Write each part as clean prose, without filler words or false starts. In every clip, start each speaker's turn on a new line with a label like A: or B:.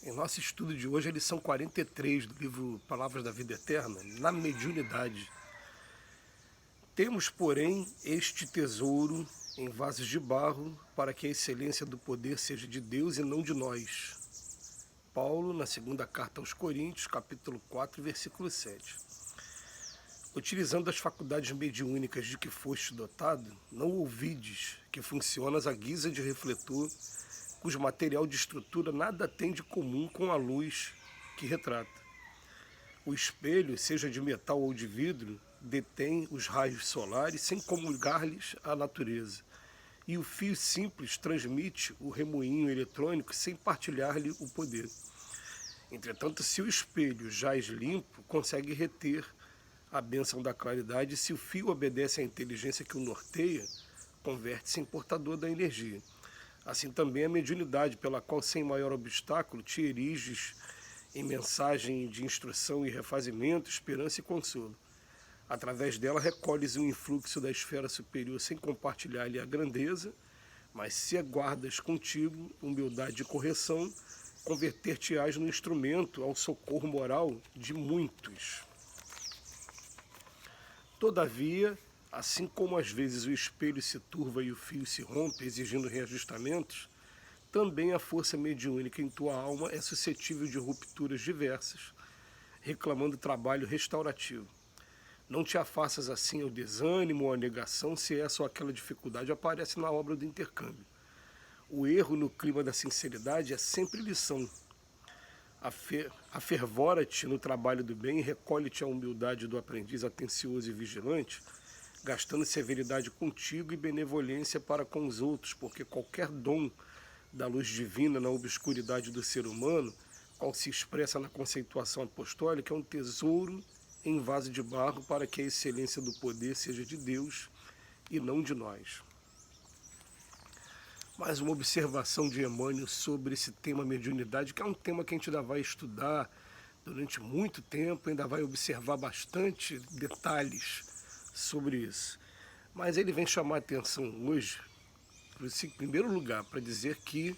A: Em nosso estudo de hoje, a lição 43 do livro Palavras da Vida Eterna, na mediunidade. Temos, porém, este tesouro em vasos de barro, para que a excelência do poder seja de Deus e não de nós. Paulo, na segunda carta aos Coríntios, capítulo 4, versículo 7. Utilizando as faculdades mediúnicas de que foste dotado, não ouvides que funcionas à guisa de refletor, cujo material de estrutura nada tem de comum com a luz que retrata. O espelho, seja de metal ou de vidro, detém os raios solares sem comungar-lhes a natureza, e o fio simples transmite o remoinho eletrônico sem partilhar-lhe o poder. Entretanto, se o espelho jaz limpo, consegue reter a bênção da claridade, e se o fio obedece à inteligência que o norteia, converte-se em portador da energia. Assim também a mediunidade, pela qual sem maior obstáculo te eriges em mensagem de instrução e refazimento, esperança e consolo. Através dela recolhes o influxo da esfera superior sem compartilhar-lhe a grandeza, mas se aguardas contigo humildade e correção, converter-te-ás no instrumento ao socorro moral de muitos. Todavia, assim como às vezes o espelho se turva e o fio se rompe, exigindo reajustamentos, também a força mediúnica em tua alma é suscetível de rupturas diversas, reclamando trabalho restaurativo. Não te afastas assim ao desânimo ou à negação se essa ou aquela dificuldade aparece na obra do intercâmbio. O erro no clima da sinceridade é sempre lição. Afervora-te no trabalho do bem e recolhe-te à humildade do aprendiz atencioso e vigilante, gastando severidade contigo e benevolência para com os outros, porque qualquer dom da luz divina na obscuridade do ser humano, qual se expressa na conceituação apostólica, é um tesouro em vaso de barro para que a excelência do poder seja de Deus e não de nós. Mais uma observação de Emmanuel sobre esse tema mediunidade, que é um tema que a gente ainda vai estudar durante muito tempo, ainda vai observar bastante detalhes sobre isso. Mas ele vem chamar a atenção hoje, em primeiro lugar, para dizer que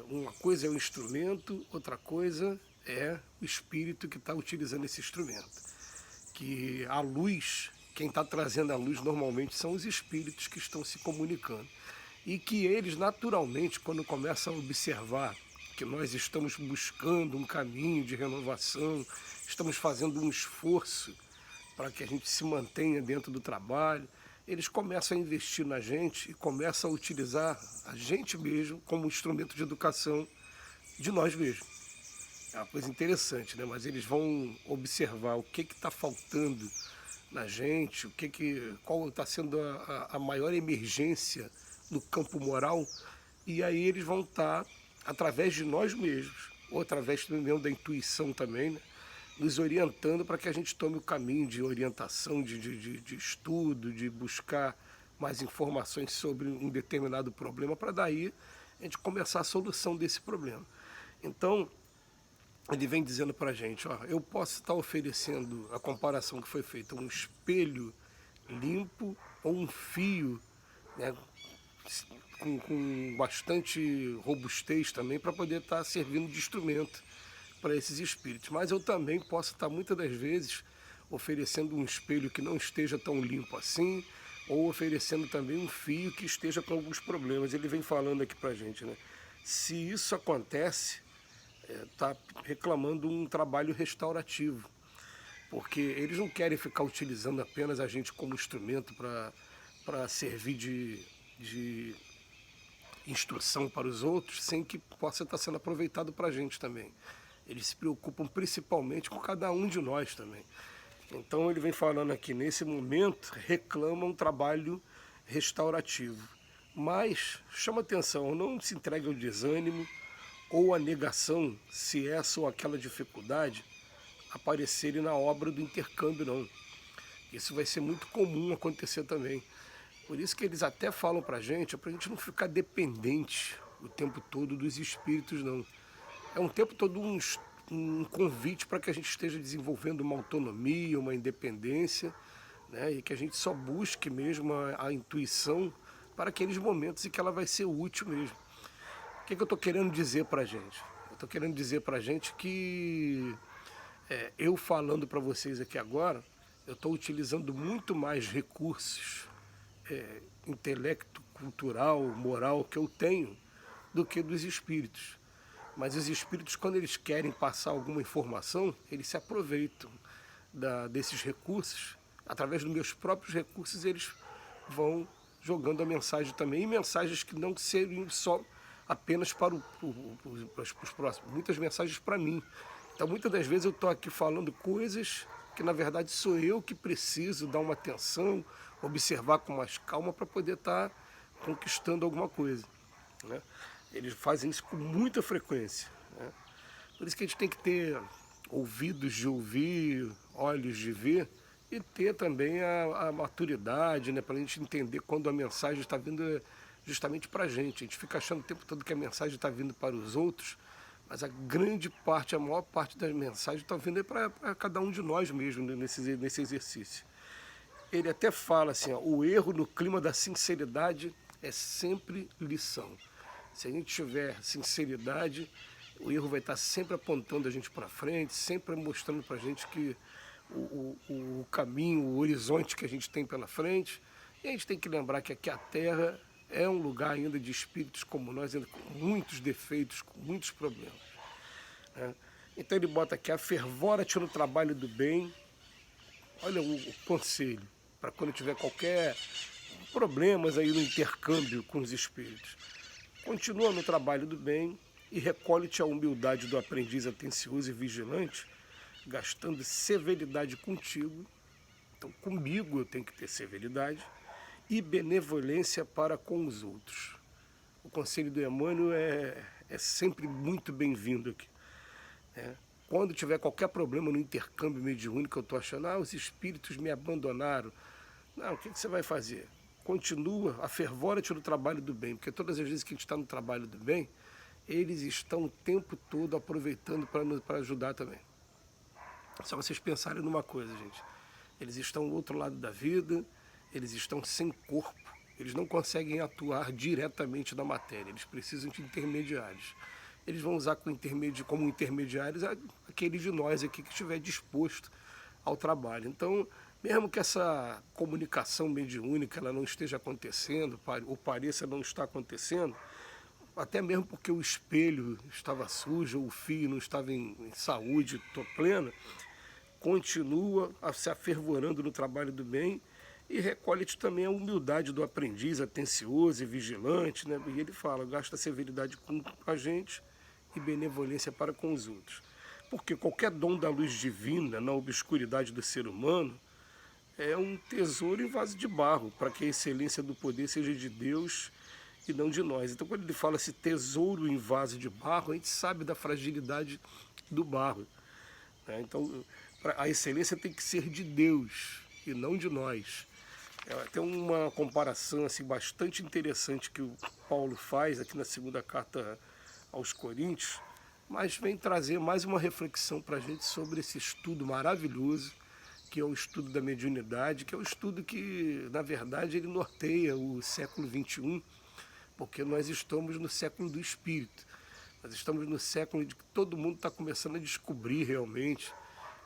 A: uma coisa é o instrumento, outra coisa é o espírito que está utilizando esse instrumento. Que a luz, quem está trazendo a luz normalmente são os espíritos que estão se comunicando. E que eles, naturalmente, quando começam a observar que nós estamos buscando um caminho de renovação, estamos fazendo um esforço para que a gente se mantenha dentro do trabalho, eles começam a investir na gente e começam a utilizar a gente mesmo como instrumento de educação de nós mesmos. É uma coisa interessante, né? Mas eles vão observar o que está faltando na gente, qual está sendo a maior emergência no campo moral, e aí eles vão estar, através de nós mesmos, ou através mesmo da intuição também, né, nos orientando para que a gente tome o caminho de orientação, de estudo, de buscar mais informações sobre um determinado problema, para daí a gente começar a solução desse problema. Então, ele vem dizendo para a gente, ó, eu posso estar oferecendo a comparação que foi feita, um espelho limpo ou um fio, né, com bastante robustez também, para poder estar servindo de instrumento para esses espíritos. Mas eu também posso estar muitas das vezes oferecendo um espelho que não esteja tão limpo assim, ou oferecendo também um fio que esteja com alguns problemas. Ele vem falando aqui para a gente, né? Se isso acontece, está reclamando um trabalho restaurativo, porque eles não querem ficar utilizando apenas a gente como instrumento para servir de instrução para os outros, sem que possa estar sendo aproveitado para a gente também. Eles se preocupam principalmente com cada um de nós também. Então ele vem falando aqui, nesse momento, reclama um trabalho restaurativo. Mas chama atenção, não se entregue ao desânimo ou à negação, se essa ou aquela dificuldade aparecerem na obra do intercâmbio, não. Isso vai ser muito comum acontecer também. Por isso que eles até falam para a gente não ficar dependente o tempo todo dos espíritos, não. É um tempo todo um convite para que a gente esteja desenvolvendo uma autonomia, uma independência, né, e que a gente só busque mesmo a intuição para aqueles momentos em que ela vai ser útil mesmo. O que eu estou querendo dizer para a gente? estou querendo dizer para a gente que eu falando para vocês aqui agora, eu estou utilizando muito mais recursos, intelecto, cultural, moral que eu tenho do que dos espíritos. Mas os espíritos, quando eles querem passar alguma informação, eles se aproveitam desses recursos. Através dos meus próprios recursos, eles vão jogando a mensagem também. E mensagens que não seriam só apenas para os próximos. Muitas mensagens para mim. Então, muitas das vezes eu estou aqui falando coisas que, na verdade, sou eu que preciso dar uma atenção, observar com mais calma para poder estar conquistando alguma coisa, né? Eles fazem isso com muita frequência, né? Por isso que a gente tem que ter ouvidos de ouvir, olhos de ver e ter também a maturidade, né, para a gente entender quando a mensagem está vindo justamente para a gente. A gente fica achando o tempo todo que a mensagem está vindo para os outros, mas a grande parte, a maior parte das mensagens está vindo para cada um de nós mesmo, né, nesse exercício. Ele até fala assim, ó, o erro no clima da sinceridade é sempre lição. Se a gente tiver sinceridade, o erro vai estar sempre apontando a gente para frente, sempre mostrando para a gente que o caminho, o horizonte que a gente tem pela frente. E a gente tem que lembrar que aqui a Terra é um lugar ainda de espíritos como nós, ainda com muitos defeitos, com muitos problemas, né? Então ele bota aqui, afervora-te no trabalho do bem. Olha o conselho, para quando tiver qualquer problemas aí no intercâmbio com os espíritos. Continua no trabalho do bem e recolhe-te a humildade do aprendiz atencioso e vigilante, gastando severidade contigo. Então, comigo eu tenho que ter severidade e benevolência para com os outros. O conselho do Emmanuel é sempre muito bem-vindo aqui, né? Quando tiver qualquer problema no intercâmbio mediúnico, eu estou achando, os espíritos me abandonaram. Não, o que você vai fazer? Continua, afervora-te no trabalho do bem, porque todas as vezes que a gente está no trabalho do bem, eles estão o tempo todo aproveitando para ajudar também. Só vocês pensarem numa coisa, gente. Eles estão do outro lado da vida, eles estão sem corpo, eles não conseguem atuar diretamente na matéria, eles precisam de intermediários. Eles vão usar como intermediários aquele de nós aqui que estiver disposto ao trabalho. Então, mesmo que essa comunicação mediúnica ela não esteja acontecendo, ou pareça não estar acontecendo, até mesmo porque o espelho estava sujo, ou o fio não estava em saúde plena, continua se afervorando no trabalho do bem e recolhe-te também a humildade do aprendiz atencioso e vigilante, né? E ele fala, gasta severidade com a gente e benevolência para com os outros. Porque qualquer dom da luz divina na obscuridade do ser humano é um tesouro em vaso de barro, para que a excelência do poder seja de Deus e não de nós. Então, quando ele fala esse tesouro em vaso de barro, a gente sabe da fragilidade do barro, né? Então, a excelência tem que ser de Deus e não de nós. Tem uma comparação assim, bastante interessante que o Paulo faz aqui na segunda carta aos Coríntios, mas vem trazer mais uma reflexão para a gente sobre esse estudo maravilhoso, que é o estudo da mediunidade, que é o estudo que, na verdade, ele norteia o século XXI, porque nós estamos no século do Espírito. Nós estamos no século de que todo mundo está começando a descobrir realmente,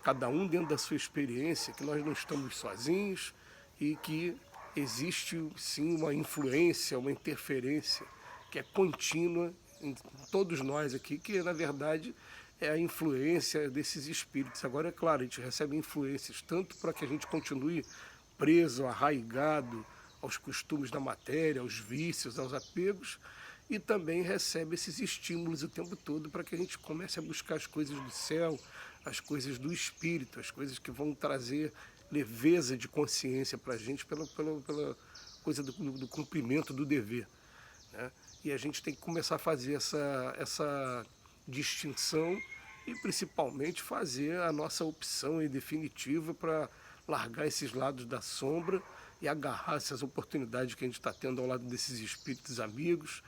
A: cada um dentro da sua experiência, que nós não estamos sozinhos e que existe, sim, uma influência, uma interferência que é contínua em todos nós aqui, que, na verdade, é a influência desses espíritos. Agora, é claro, a gente recebe influências tanto para que a gente continue preso, arraigado aos costumes da matéria, aos vícios, aos apegos, e também recebe esses estímulos o tempo todo para que a gente comece a buscar as coisas do céu, as coisas do espírito, as coisas que vão trazer leveza de consciência para a gente pela coisa do cumprimento do dever, né? E a gente tem que começar a fazer essa distinção e principalmente fazer a nossa opção definitiva para largar esses lados da sombra e agarrar essas oportunidades que a gente está tendo ao lado desses espíritos amigos,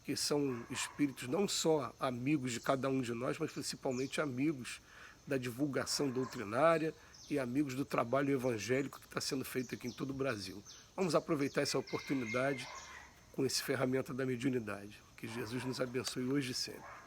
A: que são espíritos não só amigos de cada um de nós, mas principalmente amigos da divulgação doutrinária e amigos do trabalho evangélico que está sendo feito aqui em todo o Brasil. Vamos aproveitar essa oportunidade com esse ferramenta da mediunidade. Que Jesus nos abençoe hoje e sempre.